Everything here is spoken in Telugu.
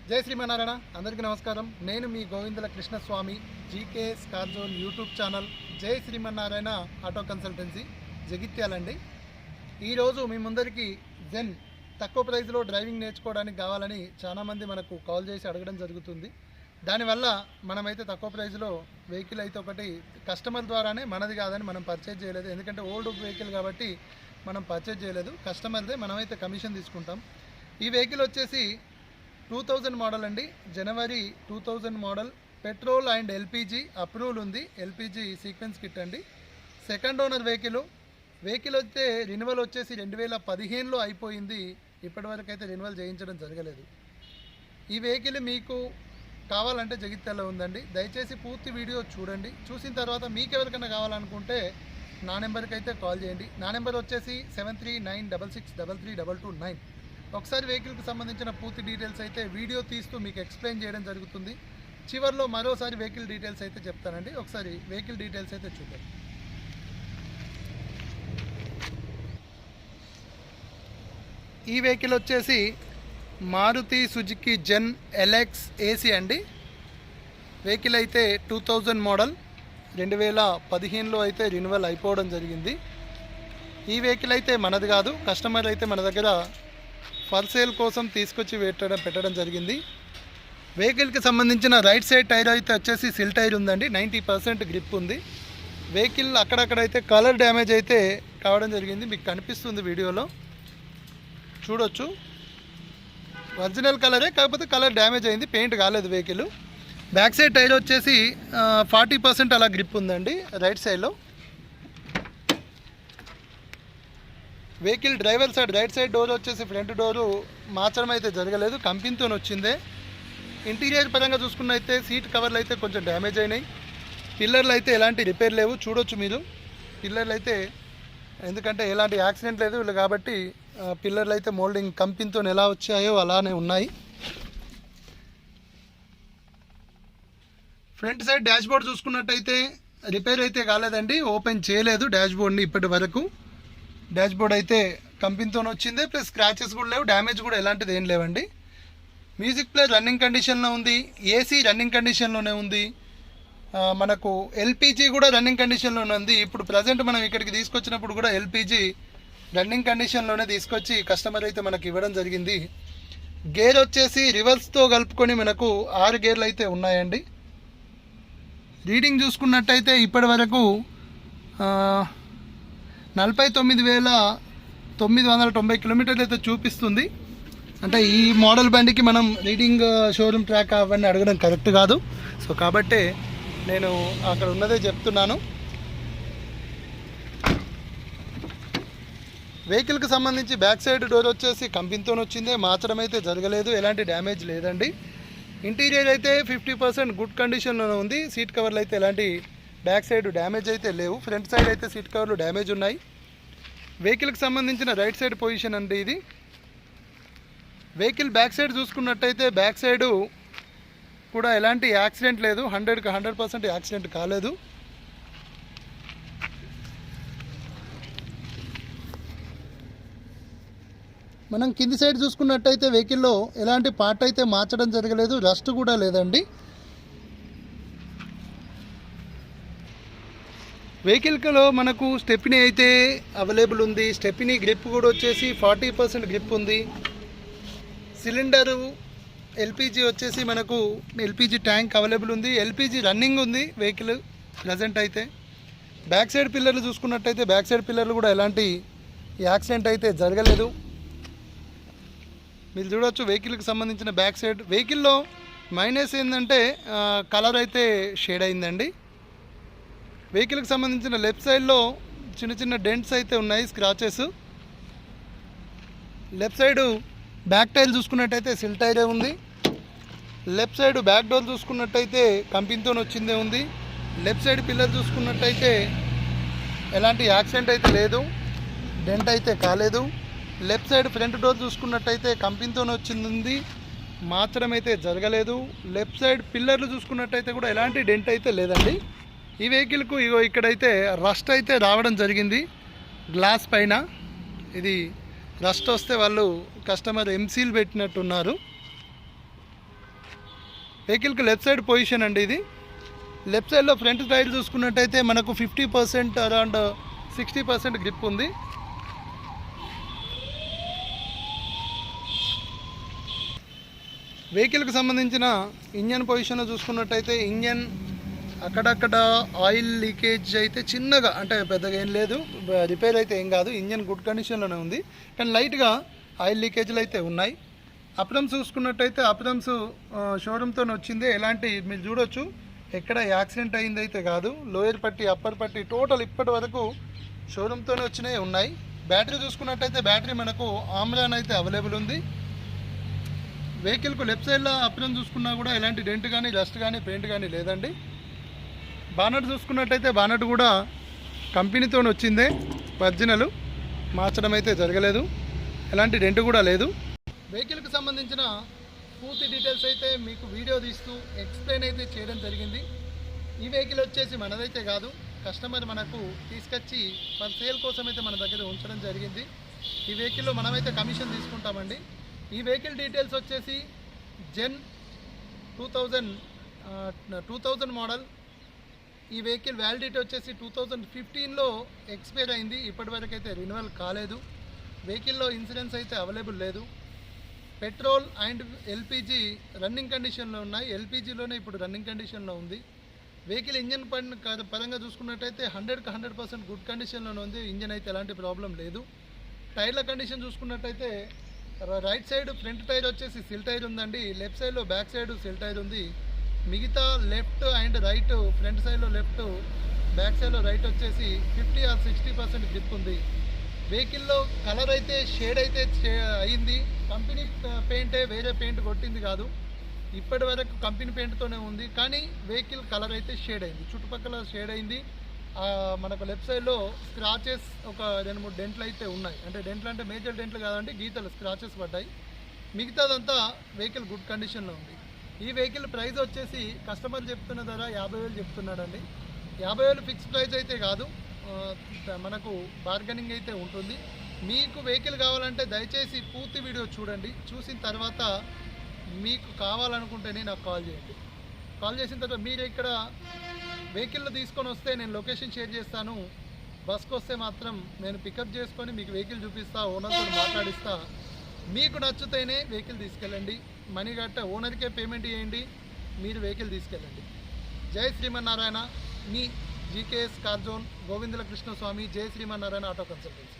జై శ్రీమన్నారాయణ. అందరికీ నమస్కారం. నేను మీ Govindula Krishnaswamy, GK scar zone YouTube channel జై శ్రీమన్నారాయణ ఆటో కన్సల్టెన్సీ జగిత్యాలండి. ఈరోజు మీ ముందరికి జెన్ తక్కువ ప్రైస్లో డ్రైవింగ్ నేర్చుకోవడానికి కావాలని చాలామంది మనకు కాల్ చేసి అడగడం జరుగుతుంది. దానివల్ల మనమైతే తక్కువ ప్రైస్లో వెహికల్ అయితే ఒకటి కస్టమర్ ద్వారానే, మనది కాదని మనం పర్చేజ్ చేయలేదు. ఎందుకంటే ఓల్డ్ వెహికల్ కాబట్టి మనం పర్చేజ్ చేయలేదు, కస్టమర్దే. మనమైతే కమిషన్ తీసుకుంటాం. ఈ వెహికల్ వచ్చేసి 2000 మోడల్ అండి, జనవరి 2000 model. Petrol and LPG approval ఉంది. ఎల్పిజి సీక్వెన్స్ కిట్ అండి. సెకండ్ ఓనర్ వెహికల్ అయితే రెన్యువల్ వచ్చేసి 2015లో అయిపోయింది. ఇప్పటివరకు అయితే రెన్యువల్ చేయించడం జరగలేదు. ఈ వెహికల్ మీకు కావాలంటే జగిత్యాలలో ఉందండి. దయచేసి పూర్తి వీడియో చూడండి. చూసిన తర్వాత మీకు ఎవరికైనా కావాలనుకుంటే నా నెంబర్కి అయితే కాల్ చేయండి. నా నెంబర్ వచ్చేసి 7396633229. ఒకసారి వెహికల్కి సంబంధించిన పూర్తి డీటెయిల్స్ అయితే వీడియో తీస్తూ మీకు ఎక్స్ప్లెయిన్ చేయడం జరుగుతుంది. చివరిలో మరోసారి వెహికల్ డీటెయిల్స్ అయితే చెప్తానండి. ఒకసారి వెహికల్ డీటెయిల్స్ అయితే చూద్దాం. ఈ వెహికల్ వచ్చేసి మారుతి సుజుకి జెన్ ఎల్ఎక్స్ ఏసీ అండి. వెహికల్ అయితే 2000 మోడల్, 2015లో అయితే రెన్యువల్ అయిపోవడం జరిగింది. ఈ వెహికల్ అయితే మనది కాదు, కస్టమర్ అయితే మన దగ్గర ఫర్ సేల్ కోసం తీసుకొచ్చి పెట్టడం జరిగింది. వెహికల్కి సంబంధించిన రైట్ సైడ్ టైర్ అయితే వచ్చేసి సిల్ టైర్ ఉందండి. 90% గ్రిప్ ఉంది. వెహికల్ అక్కడక్కడైతే కలర్ డ్యామేజ్ అయితే కావడం జరిగింది. మీకు కనిపిస్తుంది వీడియోలో చూడొచ్చు. ఒరిజినల్ కలరే, కాకపోతే కలర్ డ్యామేజ్ అయింది, పెయింట్ కాలేదు వెహికల్. బ్యాక్ సైడ్ టైర్ వచ్చేసి 40% అలా గ్రిప్ ఉందండి రైట్ సైడ్లో. Vehicle driver side right side door వచ్చేసి ఫ్రంట్ డోరు మార్చడం అయితే జరగలేదు, కంపెనీతో వచ్చిందే. ఇంటీరియర్ పరంగా చూసుకున్నైతే సీట్ కవర్లు అయితే కొంచెం డ్యామేజ్ అయినాయి. పిల్లర్లు అయితే ఎలాంటి రిపేర్ లేవు, చూడొచ్చు మీరు. పిల్లర్లు అయితే ఎందుకంటే ఎలాంటి యాక్సిడెంట్ లేదు కాబట్టి పిల్లర్లు అయితే మోల్డింగ్ కంపెనీతో ఎలా వచ్చాయో అలానే ఉన్నాయి. ఫ్రంట్ సైడ్ డాష్ బోర్డ్ చూసుకున్నట్టయితే రిపేర్ అయితే కాలేదండి, ఓపెన్ చేయలేదు డాష్ బోర్డ్ని ఇప్పటి వరకు. డాష్ బోర్డ్ అయితే కంపెనీతో వచ్చిందే, ప్లస్ స్క్రాచెస్ కూడా లేవు, డ్యామేజ్ కూడా ఎలాంటిది ఏం లేవండి. మ్యూజిక్ ప్లేయర్ రన్నింగ్ కండిషన్లో ఉంది, ఏసీ రన్నింగ్ కండిషన్లోనే ఉంది. మనకు ఎల్పిజి కూడా రన్నింగ్ కండిషన్లోనే ఉంది. ఇప్పుడు ప్రజెంట్ మనం ఇక్కడికి తీసుకొచ్చినప్పుడు కూడా ఎల్పిజి రన్నింగ్ కండిషన్లోనే తీసుకొచ్చి కస్టమర్ అయితే మనకు ఇవ్వడం జరిగింది. గేర్ వచ్చేసి రివర్స్తో కలుపుకొని మనకు 6 గేర్లు అయితే ఉన్నాయండి. రీడింగ్ చూసుకున్నట్టయితే ఇప్పటి వరకు 49,990 కిలోమీటర్లు అయితే చూపిస్తుంది. అంటే ఈ మోడల్ బండికి మనం రీడింగ్ షోరూమ్ ట్రాక్ అవన్నీ అడగడం కరెక్ట్ కాదు. సో కాబట్టి నేను అక్కడ ఉన్నదే చెప్తున్నాను. వెహికల్కి సంబంధించి బ్యాక్ సైడ్ డోర్ వచ్చేసి కంపెనీతో వచ్చిందే, మార్చడం అయితే జరగలేదు, ఎలాంటి డ్యామేజ్ లేదండి. ఇంటీరియర్ అయితే 50% గుడ్ కండిషన్లోనే ఉంది. సీట్ కవర్లు అయితే ఎలాంటి బ్యాక్ సైడ్ డ్యామేజ్ అయితే లేవు. ఫ్రంట్ సైడ్ అయితే సీట్ కవర్లు డ్యామేజ్ ఉన్నాయి. వెహికల్కి సంబంధించిన రైట్ సైడ్ పొజిషన్ అండి ఇది. వెహికల్ బ్యాక్ సైడ్ చూసుకున్నట్టయితే బ్యాక్ సైడ్ కూడా ఎలాంటి యాక్సిడెంట్ లేదు, 100% యాక్సిడెంట్ కాలేదు. మనం కింది సైడ్ చూసుకున్నట్టయితే వెహికల్లో ఎలాంటి పార్ట్ అయితే మార్చడం జరగలేదు, రస్ట్ కూడా లేదండి. వెహికల్లో మనకు స్టెప్నీ అయితే అవైలబుల్ ఉంది. స్టెప్నీ గ్రిప్ కూడా వచ్చేసి 40% గ్రిప్ ఉంది. సిలిండరు ఎల్పిజి వచ్చేసి మనకు ఎల్పిజి ట్యాంక్ అవైలబుల్ ఉంది. ఎల్పిజి రన్నింగ్ ఉంది వెహికల్ ప్రజెంట్ అయితే. బ్యాక్ సైడ్ పిల్లర్లు చూసుకున్నట్టయితే బ్యాక్ సైడ్ పిల్లర్లు కూడా ఎలాంటి యాక్సిడెంట్ అయితే జరగలేదు. మీరు చూడవచ్చు వెహికల్కి సంబంధించిన బ్యాక్ సైడ్. వెహికల్లో మైనస్ ఏంటంటే కలర్ అయితే షేడ్ అయిందండి. వెహికల్కి సంబంధించిన లెఫ్ట్ సైడ్లో చిన్న చిన్న డెంట్స్ అయితే ఉన్నాయి, scratches. Left side back tyre చూసుకున్నట్టయితే సిల్ టైరే ఉంది. లెఫ్ట్ సైడ్ బ్యాక్ డోర్ చూసుకున్నట్టయితే కంపెనీతో వచ్చిందే ఉంది. లెఫ్ట్ సైడ్ పిల్లర్ చూసుకున్నట్టయితే ఎలాంటి యాక్సిడెంట్ అయితే లేదు, డెంట్ అయితే కాలేదు. లెఫ్ట్ సైడ్ ఫ్రంట్ డోర్ చూసుకున్నట్టయితే కంపెనీతో వచ్చింది, మార్చడం అయితే జరగలేదు. లెఫ్ట్ సైడ్ పిల్లర్లు చూసుకున్నట్టయితే కూడా ఎలాంటి డెంట్ అయితే లేదండి. ఈ వెహికల్కు ఇక్కడైతే రస్ట్ అయితే రావడం జరిగింది గ్లాస్ పైన. ఇది రస్ట్ వస్తే వాళ్ళు కస్టమర్ ఎంసీల్ పెట్టినట్టున్నారు. వెహికల్కి లెఫ్ట్ సైడ్ పొజిషన్ అండి ఇది. లెఫ్ట్ సైడ్లో ఫ్రంట్ టైర్ చూసుకున్నట్టయితే మనకు 50% అరౌండ్ 60% గ్రిప్ ఉంది. వెహికల్కి సంబంధించిన ఇంజన్ పొజిషన్లో చూసుకున్నట్టయితే ఇంజన్ అక్కడక్కడ ఆయిల్ లీకేజ్ అయితే చిన్నగా, అంటే పెద్దగా ఏం లేదు, రిపేర్ అయితే ఏం కాదు, ఇంజన్ గుడ్ కండిషన్లోనే ఉంది. కానీ లైట్గా ఆయిల్ లీకేజ్లు అయితే ఉన్నాయి. అప్రమ్స్ చూసుకున్నట్టయితే అప్రమ్స్ షోరూమ్తో వచ్చింది. ఎలాంటి మీరు చూడొచ్చు, ఎక్కడ యాక్సిడెంట్ అయింది అయితే కాదు. లోయర్ పట్టి అప్పర్ పట్టి టోటల్ ఇప్పటి వరకు షోరూమ్తోనే వచ్చినాయి ఉన్నాయి. బ్యాటరీ చూసుకున్నట్టయితే బ్యాటరీ మనకు ఆమ్రాన్ అయితే అవైలబుల్ ఉంది. వెహికల్కు లెఫ్ట్ సైడ్లో అప్రమ్ చూసుకున్నా కూడా ఎలాంటి డెంట్ కానీ రస్ట్ కానీ పెయింట్ కానీ లేదండి. బానట్ చూసుకున్నట్టయితే బానట్ కూడా కంపెనీతో వచ్చిందే, ఒరిజినల్, మార్చడం అయితే జరగలేదు, ఎలాంటి డెంట్ కూడా లేదు. వెహికల్కి సంబంధించిన పూర్తి డీటెయిల్స్ అయితే మీకు వీడియో తీస్తూ ఎక్స్ప్లెయిన్ అయితే చేయడం జరిగింది. ఈ వెహికల్ వచ్చేసి మనదైతే కాదు, కస్టమర్ మనకు తీసుకొచ్చి ఫర్ సేల్ కోసం అయితే మన దగ్గర ఉంచడం జరిగింది. ఈ వెహికల్లో మనమైతే కమిషన్ తీసుకుంటామండి. ఈ వెహికల్ డీటెయిల్స్ వచ్చేసి జెన్ 2000 మోడల్. ఈ వెహికల్ వ్యాలిడిటీ వచ్చేసి 2015లో ఎక్స్పైర్ అయింది. ఇప్పటివరకు అయితే రెన్యువల్ కాలేదు. వెహికల్లో ఇన్సూరెన్స్ అయితే అవైలబుల్ లేదు. పెట్రోల్ అండ్ ఎల్పిజి రన్నింగ్ కండిషన్లో ఉన్నాయి. ఎల్పిజిలోనే ఇప్పుడు రన్నింగ్ కండిషన్లో ఉంది. వెహికల్ ఇంజన్ పరంగా చూసుకున్నట్టయితే 100% గుడ్ కండిషన్లోనే ఉంది. ఇంజన్ అయితే ఎలాంటి ప్రాబ్లం లేదు. టైర్ల కండిషన్ చూసుకున్నట్టయితే రైట్ సైడ్ ఫ్రంట్ టైర్ వచ్చేసి సిల్ టైర్ ఉందండి. లెఫ్ట్ సైడ్లో బ్యాక్ సైడ్ సిల్ టైర్ ఉంది. మిగతా లెఫ్ట్ అండ్ రైట్, ఫ్రంట్ సైడ్లో లెఫ్ట్, బ్యాక్ సైడ్లో రైట్ వచ్చేసి 50 or 60% గ్రిప్ ఉంది. వెహికల్లో కలర్ అయితే షేడ్ అయితే అయింది. కంపెనీ పెయింటే, వేరే పెయింట్ కొట్టింది కాదు. ఇప్పటి వరకు కంపెనీ పెయింట్తోనే ఉంది. కానీ వెహికల్ కలర్ అయితే షేడ్ అయింది, చుట్టుపక్కల షేడ్ అయింది. మనకు లెఫ్ట్ సైడ్లో స్క్రాచెస్ ఒక 2-3 డెంట్లు అయితే ఉన్నాయి. అంటే డెంట్లు అంటే మేజర్ డెంట్లు కాదండి, గీతలు, స్క్రాచెస్ పడ్డాయి. మిగతాదంతా వెహికల్ గుడ్ కండిషన్లో ఉంది. ఈ వెహికల్ ప్రైస్ వచ్చేసి కస్టమర్ చెప్తున్న ధర 50,000 చెప్తున్నాడండి. 50,000 ఫిక్స్ ప్రైస్ అయితే కాదు, మనకు బార్గెనింగ్ అయితే ఉంటుంది. మీకు వెహికల్ కావాలంటే దయచేసి పూర్తి వీడియో చూడండి. చూసిన తర్వాత మీకు కావాలనుకుంటేనే నాకు కాల్ చేయండి. కాల్ చేసిన తర్వాత మీరు ఇక్కడ వెహికల్ తీసుకొని వస్తే నేను లొకేషన్ షేర్ చేస్తాను. బస్కి వస్తే మాత్రం నేను పికప్ చేసుకొని మీకు వెహికల్ చూపిస్తా, ఓనర్తో మాట్లాడిస్తా. మీకు నచ్చితేనే వెహికల్ తీసుకెళ్ళండి. మనీ గట్ట ఓనర్కే పేమెంట్ చేయండి, మీరు వెహికల్ తీసుకెళ్ళండి. జై శ్రీమన్నారాయణ. మీ GKS car zone, Govindula Krishnaswamy, జై శ్రీమన్నారాయణ ఆటో కన్సల్టెన్సీ.